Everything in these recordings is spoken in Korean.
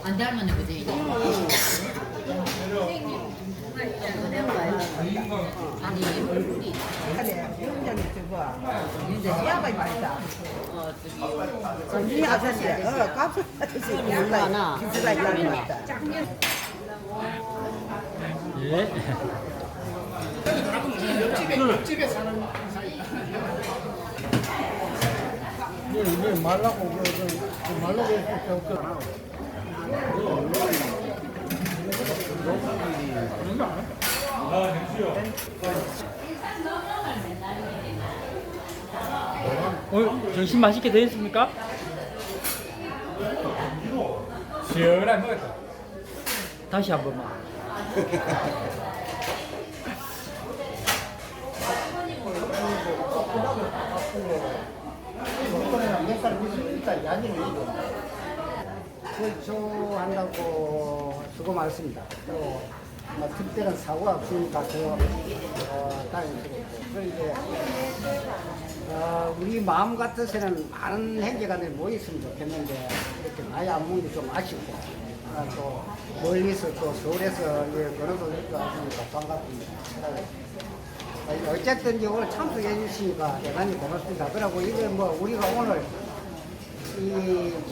안 닮았네 그지? 아니 얼굴이 윤정이 저거 시아가 말이다. 이 아저씨, 값을 아저씨 몰라. 기술가 있다는 거 있다. 예. 옆집에 사는 이게 말라고 말라고 해서 점심 맛있게 되셨습니까? 시원한 거였다. 다시 한 번만. 한다고 수고 많습니다. 또 특별한 사고가 없으니까 더 다행스럽고 그런데 우리 마음 같아서는 많은 행제가들 모였으면 좋겠는데 이렇게 많이 안 모인 게 좀 아쉽고 또 멀리서 또 서울에서 걸어서 이렇게 왔으니까 반갑습니다. 어쨌든 이제 오늘 참석해 주시니까 대단히 고맙습니다. 그리고 이게 뭐 우리가 오늘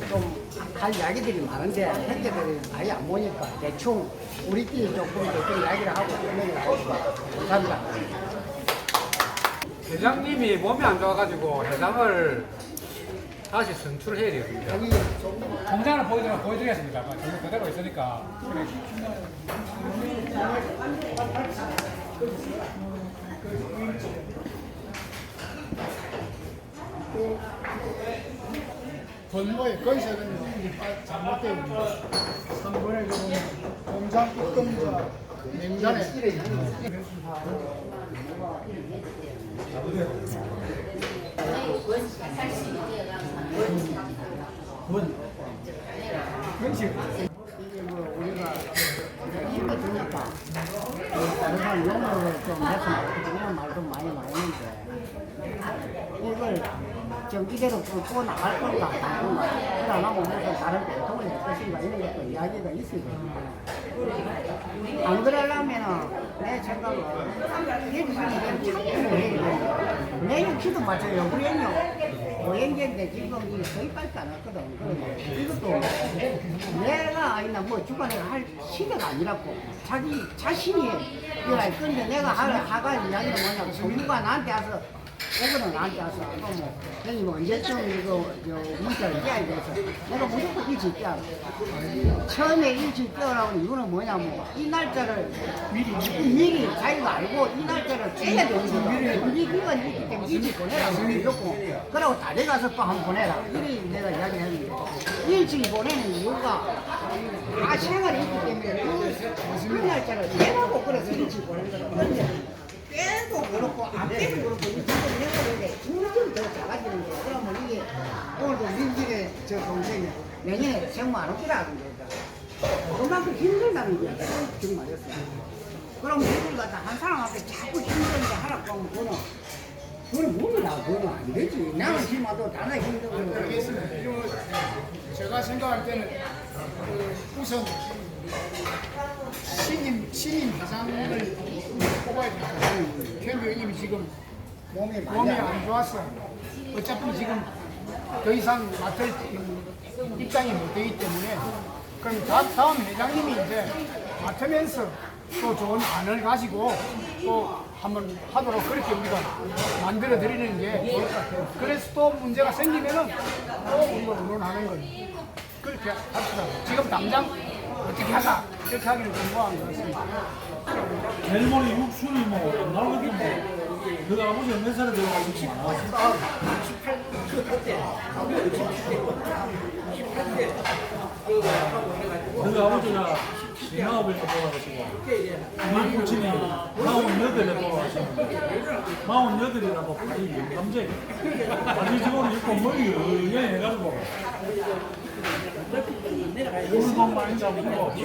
좀 할 이야기들이 많은데 현재들이 많이 안 보니까 대충 우리끼리 조금 더 이야기를 하고 설명을 하겠습니다. 감사합니다. 회장님이 몸이 안 좋아가지고 회장을 다시 선출해야 되거든요. 공장을 보여드리겠습니다. 저는 그대로 있으니까. 건모에 건설은 잘못되어 있습니다. 3번에 공장 입금자 냉장에 이게 뭐 우리가 힘이 드니까 다른 사람 용어를 좀 했으면 좋겠는 말도 많이 나오는데 이걸 좀 이대로 끌고 나갈 건가 다른 거 그러나면 무슨 다른 대통령이 될 것인가 이런 것도 이야기가 있어야 됩니다. 안 그러려면은 내 생각은 해주시는 게 참고를 해야 돼요. 내 육치도 맞춰요. 그랬요. 오행제인데 지금 이 서희밖에 안 왔거든. 그런데 이것도 내가 아니나 뭐 주관을 할 시대가 아니라고 자기 자신이 이거라. 근데 내가 하갈 이야기는 뭐냐면 정부가 나한테 와서 오늘은 나한테 와서 뭐 형님 언제쯤 이거 문자를 떼야 돼서 내가 무조건 일찍 떼야 처음에 일찍 떼으라고 이유는 뭐냐면 이 날짜를 미리 자기가 알고 이 날짜를 떼야 되는 거야. 우리 기간이 있기 때문에 일찍 보내라고 이렇고 그러고 다들 가서 또 한 번 보내라 이래 내가 이야기했는데 일찍 보내는 이유가 다 생활이 있기 때문에 그 날짜를 떼라고 그래서 일찍 보낸 거야. 빼도 그렇고 안 빼도 그렇고 이 지금 해보는데 점점 더 작아지는 거예요. 그러면 이게 오늘도 민길의 저 동생이 내년에 생모 안 오기라는 거다. 그만큼 힘들다는 거예요. 지금 말했어요. 그럼 이걸 갖다 한 사람한테 자꾸 힘든데 하라고 하면 그거는 몸이라 그거는 안 되지. 나는 힘와도 나는 힘들고 알겠습니다. 제가 생각할 때는 우선 신임 회장을 뽑아야 됩니다. 최 의원님이 지금 몸이 안 좋았어. 어차피 지금 더 이상 맡을 입장이 못 되기 때문에 그럼 다음 회장님이 이제 맡으면서 또 좋은 안을 가지고 또 한번 하도록 그렇게 우리가 만들어 드리는 게 좋을 것 같아요. 그래서 또 문제가 생기면은 또 우리가 의논하는 거예요. 그렇게 합시다. 지금 당장 어떻게 하자 이렇게 하기는 좀 뭐한 것 같습니다. 멜몬의 육순이 뭐 옛날 같은 그 아버지가 몇 살에 들어가지고 많아? 18대. 그 아버지가 신화업을 뽑아가지고 우리 부친이 48에 뽑아가지고 48이라고 발이 영감제 발이 직원이 있고 머리 여행 해가지고 오늘도 많이 잡고 48이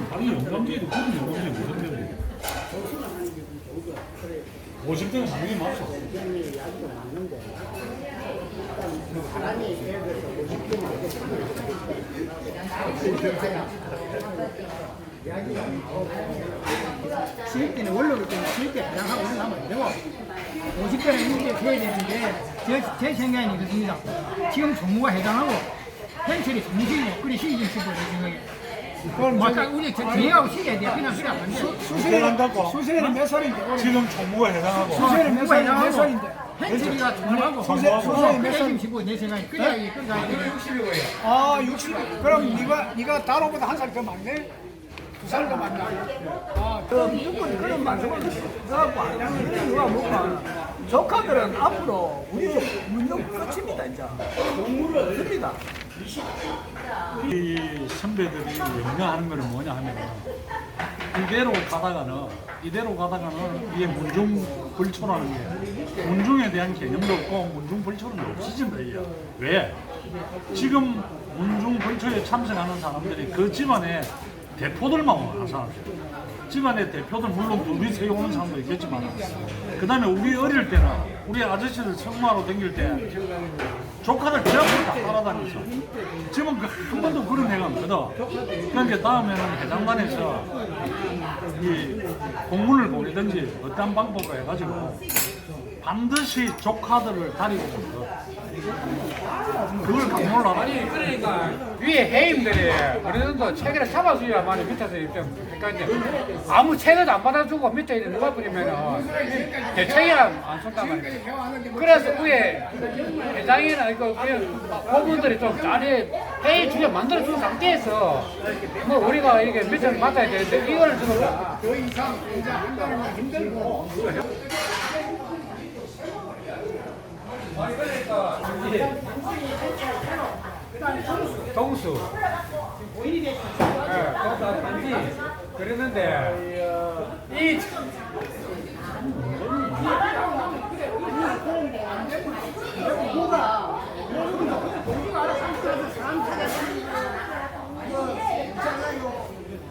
발이 영감제도 그런 영감제 무슨 50대는 당연히 맞죠. 의견이 아직도 맞는데 일단 사람이 예를 들어서 50대는 시입 때는 원로기 때문에 시입 때 해당하고 이런 거 하면 안 되고 50대는 이렇게 해야 되는데 제 생각에는 그렇습니다. 지금 종무가 해당하고 펜슬이 정식이고 그리 시기좀 쓰고 내 생각에 그걸 딱 우리 정리하고 시켜야 돼. 그냥 그래 안 돼. 수세는 몇 살인데? 지금 정부가 해당하고. 수세는 몇 살인데? 펜슬이가 종무하고 수세는 몇 살이고 내 생각에 그래야 돼. 아, 60. 그럼 네가 다로보다 한 살 더 많네? 2살 더 많나? 아, 무조건 그런 말씀을 하고 안 하는 이유가 뭐가 조카들은 앞으로 우리 문명 끝입니다 이제 공부를 없습니다. 이 선배들이 염려하는 거는 뭐냐 하면 이대로 가다가는 이게 문중불초라는 게 문중에 대한 개념도 없고 문중불초는 없어진다 이게. 왜? 지금 문중불초에 참석하는 사람들이 그 집안의 대표들만 오는 사람들. 집안의 대표들 물론 둘이 세 오는 사람도 있겠지만 그 다음에 우리 어릴 때는 우리 아저씨들 청마로 다닐 때 조카들 전부 다 따라다니죠. 지금 한 번도 그런 애가 없거든. 그러니까 다음에는 해장단에서 이 공문을 보내든지 어떤 방법으로 해가지고 반드시 조카들을 다리고 오는 거. 그걸 강요를 하라. 아니 그러니까 위에 해임들이 어느 정도 체계를 잡아줘야만 밑에서 좀 그러니까 아무 체계도 안 받아주고 밑에 있는 누가 뿌리면은 대책이 안 쏜단 말이야. 그래서 위에 회장이나 이거 그분들이 좀 자리 회의 주제 만들어준 상태에서 뭐 우리가 이게 밑에 맡아야 되는데 이걸 지금 더 이상 이제 한다는 건 힘들고. 동수. 예, 단지 그랬는데 이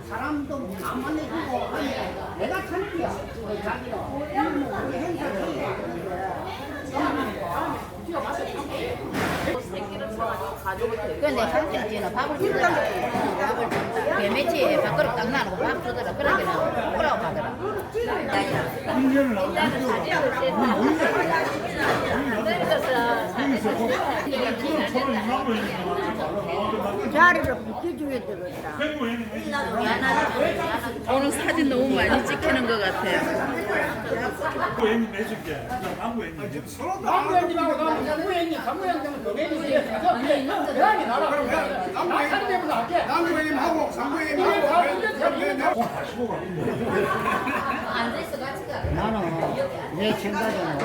사람도 가만히 두고 하면 내가 참기야. 근데 할때는 밥을 주더라. 밥을 준다. 개매치 밥그릇 딱 놔놓고 밥 주더라. 그러기는 오라고 하더라. 자리를 비켜줘야 되겠다. 오늘 사진 너무 많이 찍히는 것 같아요. 남부행님 해줄게. 남부행님. 남부행님하고 나는 남부행님, 남부행님은 너네들이 대한이 나라. 나 사진 때보다 할게. 남부행님하고 상부행님하고. 앉아있어 같이 가. 나는 내 생각에는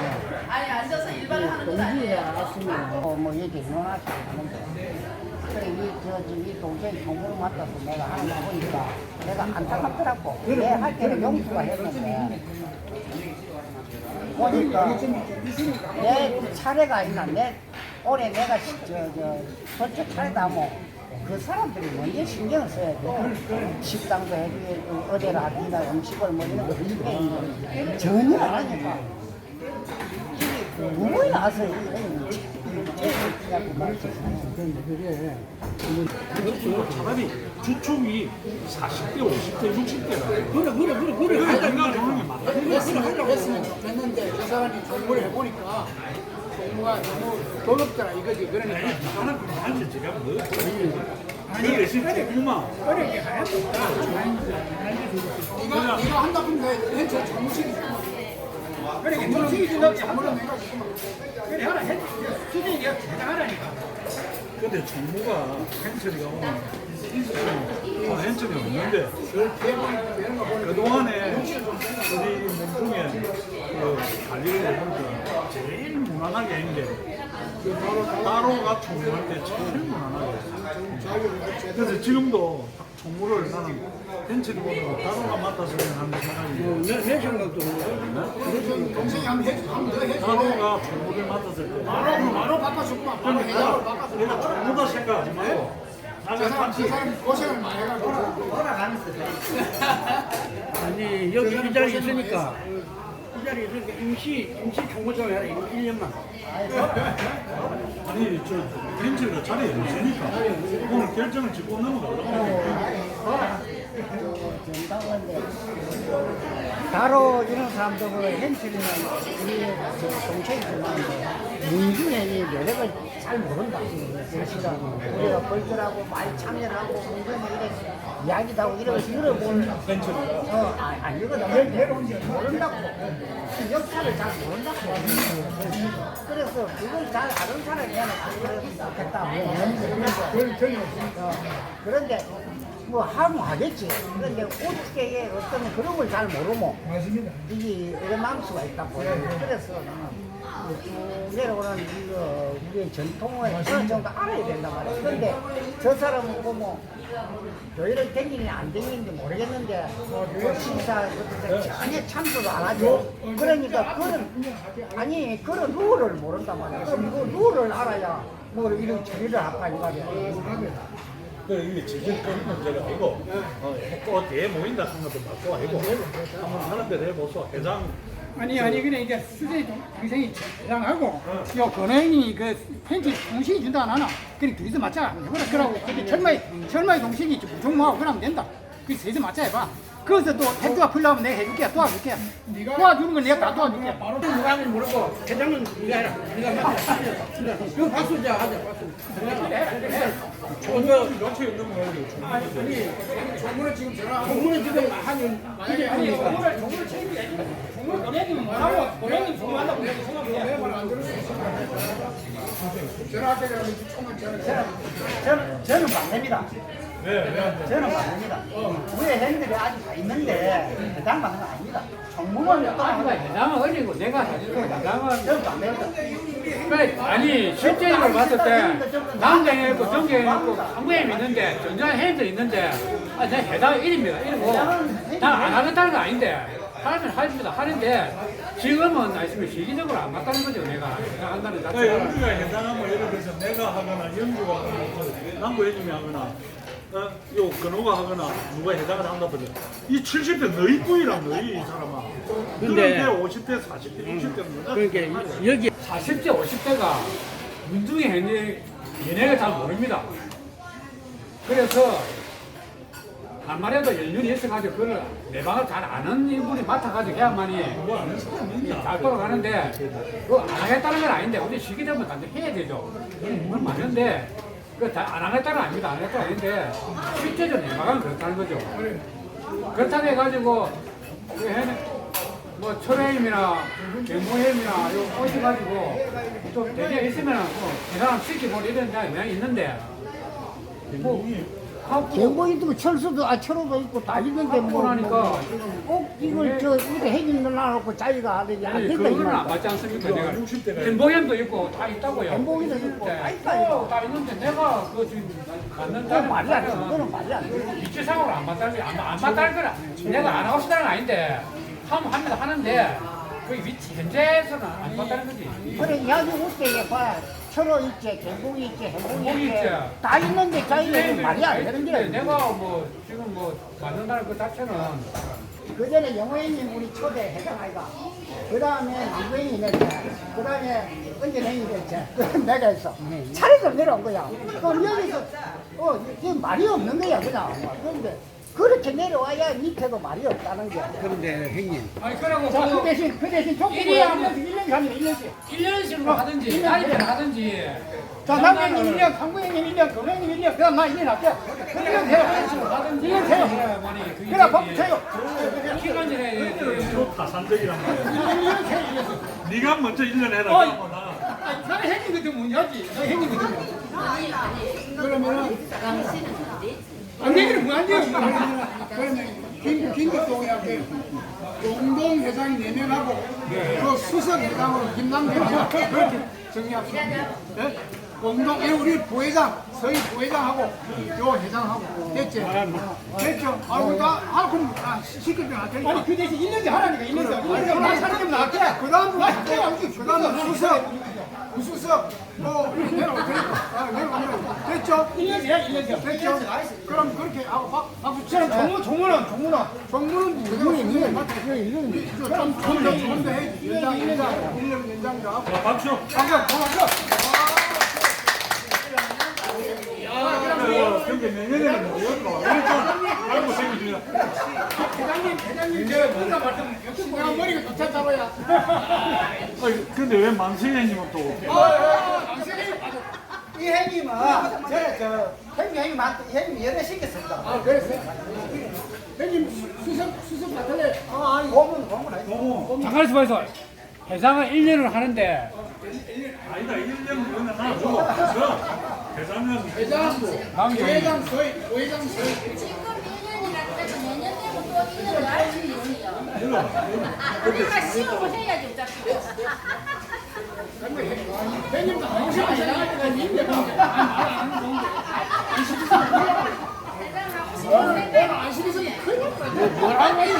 아니 앉아서 일반을 하는 건 동지에 아니에요. 왔으면 뭐 이렇게 일어나시고 하는데 그래 이 동생이 정보를 맡아서 내가 하는 거 보니까 내가 안타깝더라고. 내 할 때는 용수가 했는데 보니까 내 차례가 있나 올해 내가 저쪽 차례다 뭐 그 사람들이 먼저 신경을 써야 돼. 식당도 해주고 어디를 하든가 음식을 뭐 이런 거 해주게 있는데 전혀 안 하니까 누구에 나서 차라리 주축이 40대, 50대, 60대라. 그래. 생각 주는 게 맞다. 했으면 좋겠는데 저 사람이 정보를 해보니까 정보가 너무 더럽더라 이거지. 그러니까 나는 그만하지 제가 뭐. 아니, 대신 조금만. 어렵게 가야 된다. 네가 한다면 내 저 정무실이잖아. 그러니까 정무실이 준다고 아무런 내가 그래 하나 해. 수준이 내가 대장하라니까. 근데 정부가 행철이가 오면 행철이 없는데 그동안에 우리 몸중에 그 관리를 해보니까 제일 무난하게 한 게 따로가 총무할 때 제일 무난하게 했어요. 그래서 지금도 총무를 나는 행철이보다 따로가 맡아서 하는 생각이 내 생각도 그래. 동생이 한번더 해줘. 따로가 총무를 맡았을 때 바로 바꿔줬구만. 바로 해장으로 바꿔줘. 내가 총무다 생각하지 말고 저 사람 고생을 많이 해가지고 아니 여기 이 자리에 있으니까 이 자리에 있으니까 임시 총무장을 해라 1년만. 아니 저 벤치가 자리에 없으니까 오늘 결정을 짓고 넘어가려고. 바로 이런 사람들은 hen치는 우리 정책이 중요한데 민주행위 매력을 잘 모른다. 사실은 우리가 벌들하고 많이 참여하고 민주행위 이렇게 이야기도 하고 이런 걸 들어볼 이거는 모른다고. 역사를 잘 모른다고. 그래서 그걸 잘 아는 사람이면 안 그랬겠다. 그런데 뭐 하면 하겠지. 그런데 어떻게 어떤 그런 걸 잘 모르면 맞습니다. 이게 일어날 수가 있다고. 그래서 나는 쭉 내려오는 이거 우리의 전통을 어느 정도 알아야 된단 말이야. 그런데 저 사람은 보면 교회를 댕기냐 안 댕기는지 모르겠는데 그 식사 전혀 참석도 안 하죠. 그러니까 그런 룰을 모른단 말이야. 그럼 그 룰을 알아야 뭐 이런 처리를 할까 이거야. 이게 지질적인 문제가 아니고 꼭 대에 모인다 하는 것도 맞고 아니고 한번 하는 대로 해보소. 회장 아니 그냥 이제 수제 동생이 회장하고 요 권혜인이 그 펜치 동식이 준다 안 하나? 그냥 둘이서 맞자. 그러고 근데 철마의 동식이 무종무하고 그러면 된다. 그 셋이 맞자 해봐. 거기서 또 핵도가 풀려면 내가 해줄게. 도와줄게. 도와주는 건 내가 다 도와줄게. 바로 누가 하는지 모르고 회장은 네가 해라. 네가 맞아. 이거 박수 자 하자. 이거 역시 없는 거예요. 아니 정문에 지금 전화 공문에 지금 하는 정문을 챙기게 정문 권혜님 뭐라고 권혜님 정문한다고 내가 생각해 안 들을 수 있어. 전화할 때는 총을 저는 반대입니다. 네. 저는 반대입니다. 우리 행들이 아직 다 있는데 대당 받는 건 아닙니다. 정부만 아니가 대장은 어리고 내가 사실 대장은 저는 반대입니다. 그래, 아니 실제로 봤을 때 남자에 있고 정계에 있고 한국에 있는데 전자에 해도 있는데 내 해당 1입니다. 1이고 난안 하겠다는 건 아닌데 하면 하십니다. 하는데 지금은 아시면 시기적으로 안 맞다는 거죠. 내가 한다는 자체가. 영주가 해당하면 예를 들어서 내가 하거나 영주가 하거나 남부 회장이 하거나 요 근호가 하거나 누가 해당을 한다 보죠. 이 70대 너희 뿌이랑 너희 이 사람아. 근데- 그런데 50대, 40대, 60대는 뭐다? 그러니까 여기 40대, 50대가 민중의 연예가 잘 모릅니다. 그래서 한 말해도 연륜이 있어가지고 그걸 내방을 잘 아는 인물이 맡아가지고 해야만이 잘 돌아가는데 그거 안 하겠다는 건 아닌데 우리 시기 되면 단지 해야 되죠. 그건 맞는데 안 하겠다는 건 아닙니다. 안 하겠다는 건 아닌데 실제적으로 내방은 그렇다는 거죠. 그렇다고 해가지고 뭐 철회임이나 경무임이나 이거 꼬셔가지고 좀 대기가 있으면은 그 사람 시키고 이런 데 모양이 있는데 뭐 하고 경보인도 철수도 철호도 있고 다 있는데 하고 나니까 꼭 이걸 이렇게 해주는 놔놓고 자기가 하든지 안 된다 그거는 안 이거. 맞지 않습니까? 내가 60대가 행복염도 있고 다 있다고요. 행복이도 있고 다 있다 어, 이거. 다 있는데 내가 그거 지금 맞는 그건 말이 안 돼. 그거는 말이 안 돼. 위치상으로 안 맞다는 안 맞다는 거라 내가 안 하고 싶다는 건 아닌데 하면 합니다 하는데 그 위치 현재에서는 안 맞다는 거지. 그래 이야기 웃게 봐. 철호 있지, 경복이 있지, 행복이 행복이 있지. 있지. 다 있는데 자기가 말이 안 되는 게. 내가 뭐 지금 뭐 맞는다는 그 자체는 그 전에 영호행님 우리 초대 해당 아이가. 그 다음에 남부행이 냈지. 그 다음에 은진행이 됐지. 그럼 내가 했어. 차례도 내려온 거야. 그럼 여기서, 이게 말이 없는 거야, 그냥. 그런데 그렇게 내려와야 밑에도 말이 없다는 거야. 그런데 형님 아니 그러고 자, 그 대신 족구를 1년씩 하면 1년씩. 1년씩으로 하든지 딸이면 하든지 자 남편님 1년 강구형님 1년 권혜님 1년 그다음 나 1년 할게 1년 해요 하든지 1년 해요 해야만이 그게 그래 법 쳐요 기간이 해야 돼. 좀 다산적이란 말이야. 네가 먼저 1년 해라. 그러면 나. 나는 형님 그때 뭐냐지 너 형님 그때 그러면은 안 되기는 뭐안 돼요 그러면 김덕동이한테 공동 회장이 4명하고 그 수석 회장으로 김남대가 그렇게 정리합시다 네? 공동 우리 부회장 서희 부회장하고 요 회장하고 됐지? 됐죠? 그럼 시끌병 할 테니까 아니 그 대신 1년째 하라니까 1년째 나 사는 게 나갈게 그 다음은 수석 부수석 뭐 이렇게 내려올 테니까 내려오면 됐죠? 됐죠? 1년이야. 됐죠? 그럼 그렇게 하고 박수 치는 종무는 그럼 좀더 해야지. 연장도 하고. 박수. 근데 내년에는 뭐 여기가 좀 알고 생깁니다. 회장님 제가 뭔가 말씀 내가 머리가 괜찮다고요. 근데 왜 만세현님은 또? 이 형님은 제가 형님 형님 연애 시켰습니다. 그랬어요? 회장님 수석 맡을래? 아니 고문 아니. 잠깐 있어봐. 회장은 1년을 하는데 아니다 1년 전에 하나 줘. 대장면 부회장 서희, 부회장 서희. 지금 1년이라고 내년 되면 또 1년을 할수 있어요. 우리가 시험을 해야지 어차피. 회장님도 한 시간 생각하니까 힘내 안 시키시면 큰일 날 거야. 뭐라고 해야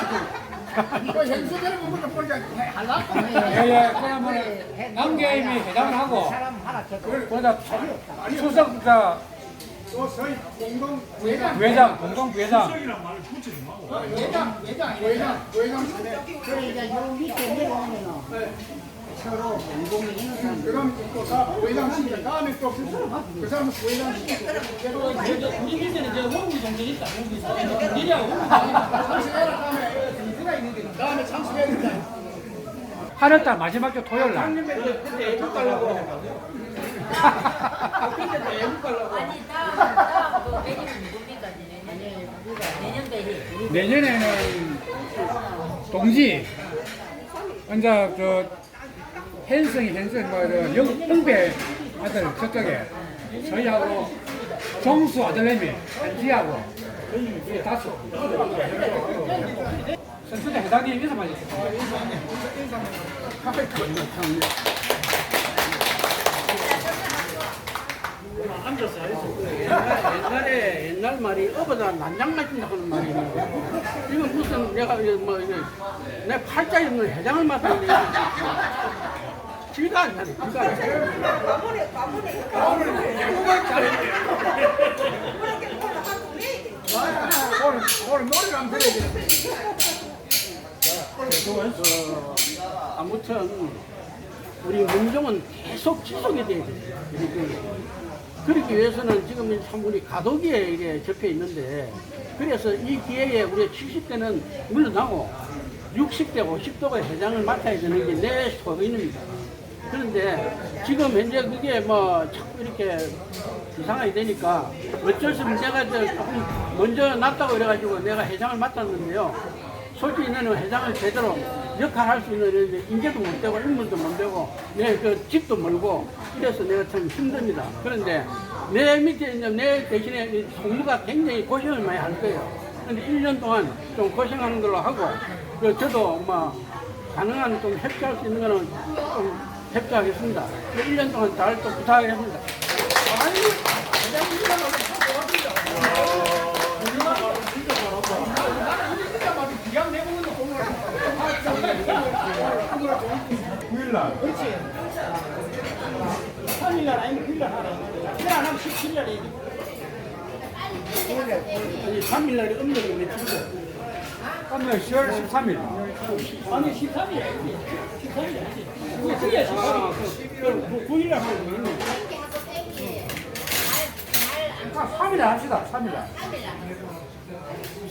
그 현수대를 보니까 보니까 할라? 예, 그러면 남계임이 회장을 하고 그러다 수석 또 서희 공동 부회장 공동 부회장 수석이란 말을 붙이지 마고. 부회장 세대. 그러니까 요 밑에 내려오면은 서로 공공이 있는 사람. 그럼 또다 부회장 시켜. 다음에 또 그 사람 부회장 시켜. 우리 밑에는 이제 원기 정도 있다. 원기 니하고 참석해라 다음에 인수가 있는데 다음에 참석해야 된다. 하늘달 마지막 주 토요일 날 그때 애국 가려고. 그때 또 애국 가려고. 아니 다음 그 매니는 누굽니까 내년 매니. 내년에는 동지 이제 저 현승이 영배 아들 저쪽에 저희하고 정수 아들내미 한지하고 다섯 선수대 회장님 인사 많이 했어요. 옛날 말이 어보다 난장 맞힌다 하는 말이 있는데 이건 무슨 내가 내 팔자 있는 회장을 맡았는데 지가 안 나네. 지가 안 나네. 오늘 노래를 한번 들어야 되는데. 아무튼 우리 문종은 계속 지속이 돼야 돼. 그러기 위해서는 지금 참 우리 가도기에 이게 접해 있는데 그래서 이 기회에 우리 70대는 물러나고 60대, 50대가 회장을 맡아야 되는 게 내 소견입니다. 그런데 지금 현재 그게 뭐 자꾸 이렇게 이상하게 되니까 어쩔 수 없이 내가 조금 먼저 낫다고 그래가지고 내가 회장을 맡았는데요. 솔직히 나는 회장을 제대로 역할할 수 있는 인재도 못 되고 인물도 못 되고 내 그 집도 멀고 그래서 내가 참 힘듭니다. 그런데 내 밑에 이제 내 대신에 총무가 굉장히 고생을 많이 할 거예요. 그런데 1년 동안 좀 고생하는 걸로 하고 저도 뭐 가능한 좀 협조할 수 있는 거는 좀 협조하겠습니다. 1년 동안 잘 또 부탁하겠습니다. 그렇지. 3일날 아니면 9일날 하라. 그래 안 하면 17일날에 얘기. 아니 3일날이 음력이 며칠이고 오늘 10월 13일 아니 13일이야. 13일이야. 그게 13일이야. 9일날 하면 되겠네. 3일날 합시다. 3일날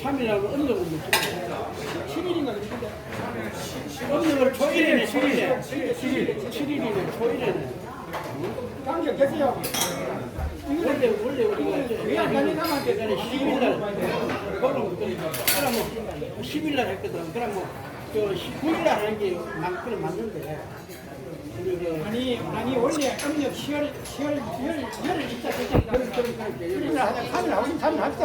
3일날은 음력은 며칠이고 7일인가 그런데. 음력을 초일이네 초일에 7일이네 초일에네 당겨 계세요. 원래 우리가 왜안 가니 남한테 10일날 그럼 10일날 했거든. 그럼 뭐 19일날 하는 게 그럼 맞는데 우리 아니 원래 음력 10월 10월 진짜 그러니까 하자 3일 하고 3일 합시다.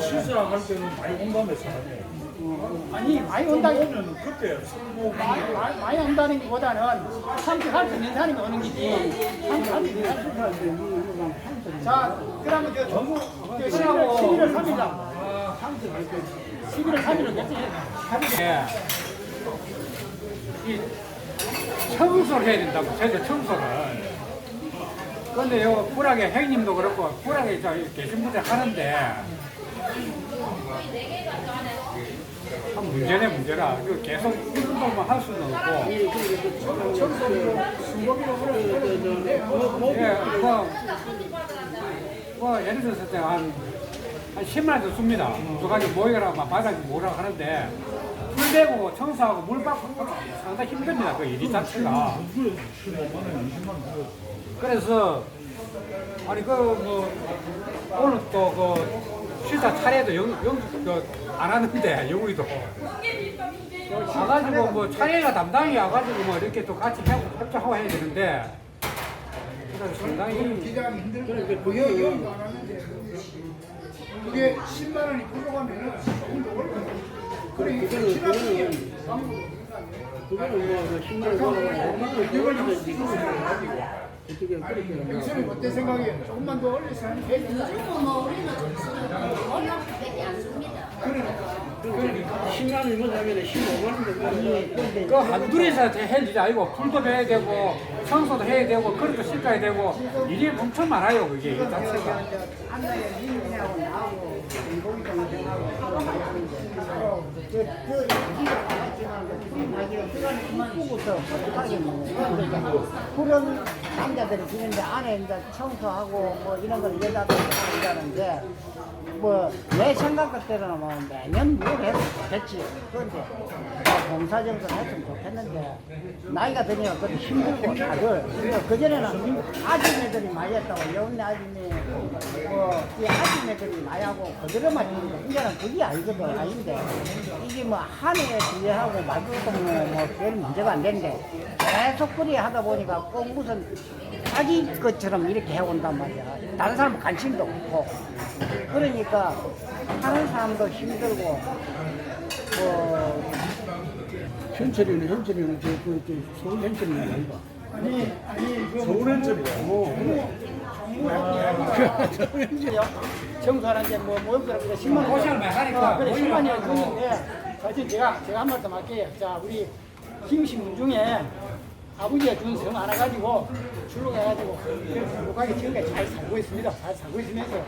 시작할 때는 많이 온다면서 아니 많이 온다. 오면 그때 뭐 많이 온다는 것보다는 참석할 수 있는 사람이 오는 거지. 참석할 수 있는 사람이. 자, 그러면 저 전국 11월 3일날 11월 3일은 며칠? 이 청소를 해야 된다고. 저희가 청소를 근데 요 불악의 행님도 그렇고 불악에 계신 분들 하는데 참 문제라. 그 계속 운동만 할 수는 없고. 예, 뭐 예를 들어서 제가 한 10만 원 씁니다. 두 가지 모이라 막 바닥에 모으라고 하는데 풀 대고 청소하고 물 받고 상당히 힘듭니다. 그 일이 자체가. 그래서 아니 그 뭐 오늘 또 그 시사 차례도 안 하는데 영우이도 와가지고 뭐 차례가 담당이 와가지고 뭐 이렇게 또 같이 협조하고 해야 되는데 그래서 상당히 기장이 힘들고 그게 영도 안 하는데 그게 10만 원이 부족하면은 조금도 어렵거든. 그래 지나치게 그거는 뭐 신경 영수님 어떤 생각이에요? 조금만 더 올리시면 되지. 지금은 뭐 우리는 월남밖에 안 씁니다. 신랑이 못하면 15만 원 정도. 그 한둘이서 할 일이 아니고 풀도 해야 되고 청소도 해야 되고 그릇도 씻어야 되고 일이 엄청 많아요. 그게 이 자체가. 한달에 민원하고 나하고 인공위성을 생각하고 후부터 그런 남자들이 지는데 안에 이제 청소하고 뭐 이런 걸 여자들이 한다는데 뭐 내 생각 같대로는 뭐 매년 뭘 해도 좋겠지. 그런데 봉사 정도는 했으면 좋겠는데 나이가 드니까 그것도 힘들고 다들 그전에는 아줌매들이 많이 했다고 여운네 아줌매 뭐이 아줌매들이 많이 하고 그대로만 했는데 이제는 그게 아닌데 이게 뭐 한 해에 비례하고 말고도 별 문제가 안 되는데 계속 그리 하다 보니까 꼭 무슨 자기 것처럼 이렇게 해온단 말이야. 다른 사람은 관심도 없고 그러니까 하는 사람도 힘들고 현철이는 서울 현철이는 아닌가? 아니 서울 현철이야. 청소하는데 뭐 모욕들하고 10만 원 고생을 많이 하니까 그래 10만 원 줬는데 사실 제가 한 말씀 할게요. 자 우리 김신문 중에 아버지가 준 성 하나 가지고 출로가가지고 행복하게 지금까지 잘 살고 있습니다. 잘 살고 있으면서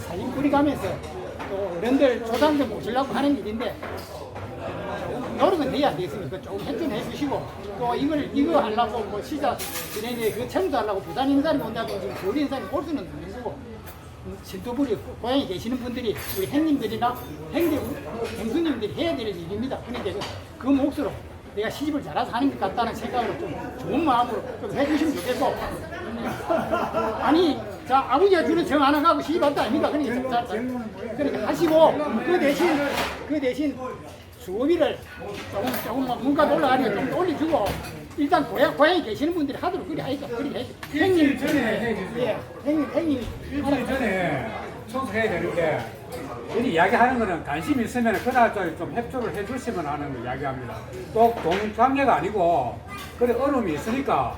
사진 뿌리 가면서 또 어른들 조상 좀 모시려고 하는 일인데 노력은 돼야 되겠습니까? 조금 협조해 주시고 또 이거 하려고 뭐 시작 진행에 그 청소하려고 부산 인사님 온다고 지금 서울 인사님 올 수는 없는 거고 신도부리 고향에 계시는 분들이 우리 행님들이나 행수님들이 해야 될 일입니다. 그러니까 그 몫으로 내가 시집을 잘해서 하는 것 같다는 생각으로 좀 좋은 마음으로 좀 해주시면 좋겠고 아니 자 아버지가 주는 정 하나 가고 시집 왔다 아닙니까? 그러니까 하시고 그 대신 수업비를 조금 문과도 올라가니까 좀 올려주고 일단 고향에 계시는 분들이 하도록 그리 하니까 그리 해야죠. 행님 전에 행님 전에 청소해야 되는데 우리 이야기하는 거는 관심 있으면 그날 좀 협조를 해주시면 하는 걸 이야기합니다. 또 동관계가 아니고 그래 어려움이 있으니까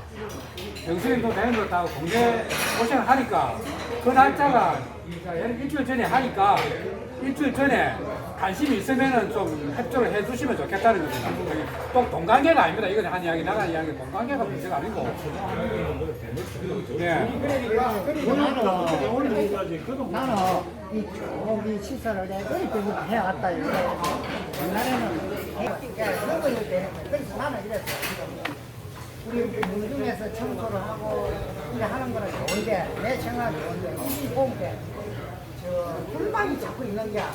영수님도 대행도 다 공개 고생을 하니까 그 날짜가 일주일 전에 하니까 일주일 전에 관심이 있으면은 좀 협조를 해주시면 좋겠다는 겁니다. 또 동관계가 아닙니다. 이건 한 이야기 나가는 이야기 동관계가 문제가 아니고. 예. 나는 이 시설을 내가 이렇게 해왔다 이거 옛날에는 그래서 나는 이랬어. 우리 문중에서 청소를 하고 이래 하는 거는 좋은데 내 생각이 좋은데 이 보는데 저 불만이 자꾸 있는 게 한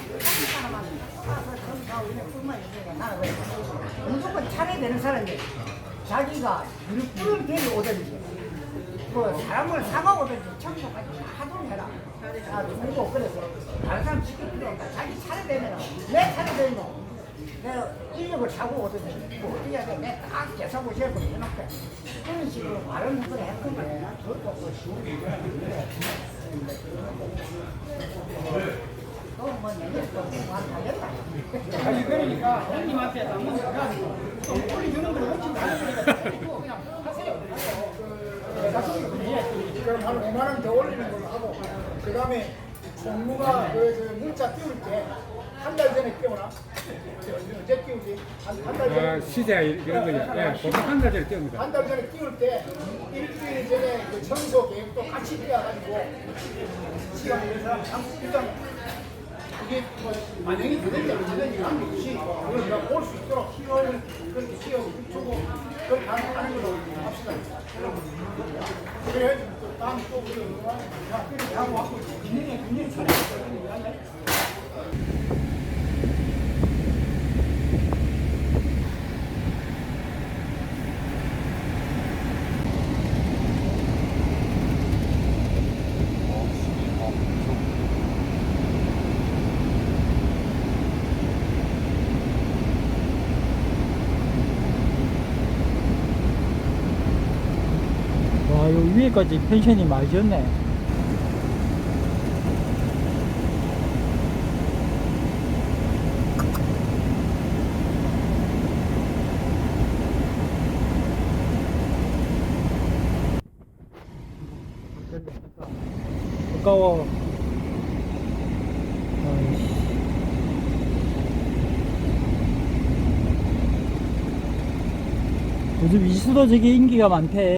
사람만 와서 청소하고 이래 불만이 있는 게 나는 왜 무조건 차례 되는 사람이 자기가 물을 데려오든지 뭐 사람을 사가오든지 청소까지 하도록 해라. 그리고 그래서 다른 사람 시킬 필요 없다. 자기 차례 되면 내 차례 되면 내가 인력을 사고 오든지 뭐 어떻게 해야 돼? 내가 딱 계산고 세고 해놓게 그런 식으로 말을 했건데 저도 그 쉬운 일인데 또뭐 내년 또안 하겠다. 아니 그러니까 형님한테 한번 가가지고 좀 올려주는 걸 혹시 나누니까 그냥 하세요. 그럼 한 5만 원 더 올리는 걸로 하고 그 다음에 종무가 그 문자 띄울 때 한 달 전에 끼우나? 언제 끼우지? 한 달 전에. 시대 이런 거죠. 예, 보통 한 달 전에 띄웁니다. 한 달 전에 끼울 때 일주일 전에 그 청소 계획도 같이 띄워가지고 시간을 내서 일단 그게 뭐 만약에 되는지 안 되는지 하는 것이 그걸 우리가 볼 수 있도록 힘을 그렇게 키워주고 그렇게 하는 걸로 합시다. 그래야지 또 다음 또 우리가 그렇게 하고 하고 굉장히 잘했거든요. 와, 요 위에까지 펜션이 많이 지었네. 아까워. 아이씨. 요즘 이수도 되게 인기가 많대.